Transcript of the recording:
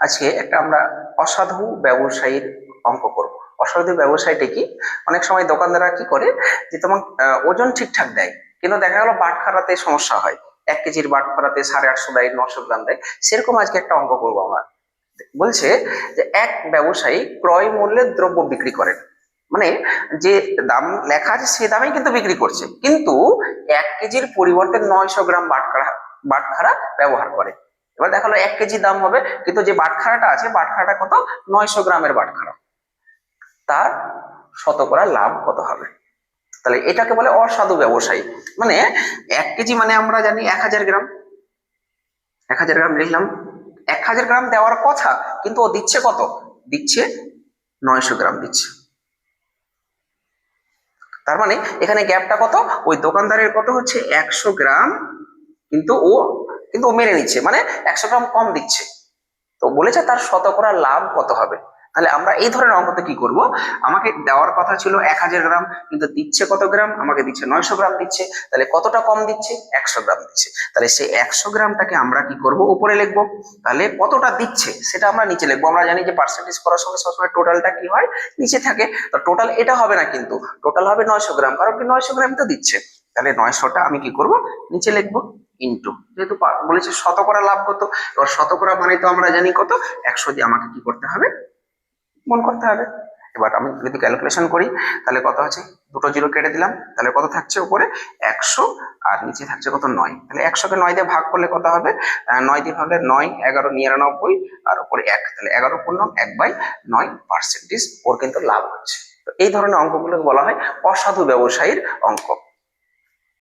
আজকে একটা আমরা অসাধু ব্যবসায়ীর অঙ্ক করব। অসাধু ব্যবসায়ীটা কি? অনেক সময় দোকানদাররা কি করে যে তোমার ওজন ঠিকঠাক দেয়, কিন্তু দেখা গেল বাটখারাতে সমস্যা হয়। 1 কেজির বাটখারাতে 850 দেয়, 900 গ্রাম দেয়। সেরকম আজকে একটা অঙ্ক করবো আমরা। বলছে যে এক ব্যবসায়ী ক্রয় মূল্যের দ্রব্য বিক্রি করেন, মানে যে দাম লেখা আছে সে দামেই কিন্তু বিক্রি করছে, কিন্তু 1 কেজির পরিবর্তে 900 গ্রাম বাটখারা ব্যবহার করে। এবার দেখালো 1 কেজি দাম হবে, কিন্তু যে বাটখারাটা আছে বাটখারাটা কত? 900 গ্রামের বাটখারা। তার শতকরা লাভ কত হবে? তাহলে এটাকে বলে অসাধু ব্যবসায়ী। মানে 1 কেজি মানে আমরা জানি 1000 গ্রাম। 1000 গ্রাম লিখলাম, 1000 গ্রাম দেওয়ার কথা, কিন্তু ও দিচ্ছে কত? দিচ্ছে 900 গ্রাম দিচ্ছে। তার মানে এখানে গ্যাপটা কত? ওই দোকানদারের কত হচ্ছে 100 গ্রাম, কিন্তু ও মেনে নিচ্ছে, মানে 100 গ্রাম কম দিচ্ছে। তো বলেছে তার শতকরা লাভ কত হবে। তাহলে আমরা এই ধরনের অঙ্কতে কি করব? আমাকে দেওয়ার কথা ছিল 1000 গ্রাম, কিন্তু দিচ্ছে কত গ্রাম? আমাকে দিচ্ছে 900 গ্রাম দিচ্ছে। তাহলে কতটা কম দিচ্ছে? 100 গ্রাম দিচ্ছে। তাহলে সেই 100 গ্রামটাকে আমরা কি করব? উপরে লিখবো। তাহলে কতটা দিচ্ছে সেটা আমরা নিচে লিখবো। আমরা জানি যে পার্সেন্টেজ করার সময় সবসময় টোটালটা কি হয়? নিচে থাকে। তো টোটাল এটা হবে না, কিন্তু টোটাল হবে 900 গ্রাম, কারণ কি 900 গ্রাম তো দিচ্ছে। তাহলে 900টা আমি কি করব? নিচে লিখবো, ইন্টু, যেহেতু বলেছে শতকরা লাভ কত। এবার শতকরা মানে তো আমরা জানি কত, 100 দিয়ে আমাকে কি করতে হবে? গুণ করতে হবে। এবার আমি যদি ক্যালকুলেশন করি, তাহলে কত আছে? দুটো জিরো কেটে দিলাম, তাহলে কত থাকছে উপরে? 100, আর নিচে থাকছে কত? 9। তাহলে 100কে 9 দিয়ে ভাগ করলে কত হবে? 9 দিয়ে ভাগলে 9, 11, 99, আর উপরে 1, তাহলে 11/9 পার্সেন্টেজ ওর কিন্তু লাভ হচ্ছে। তো এই ধরনের অঙ্কগুলো বলা হয় অসাধু ব্যবসায়ীর অঙ্ক।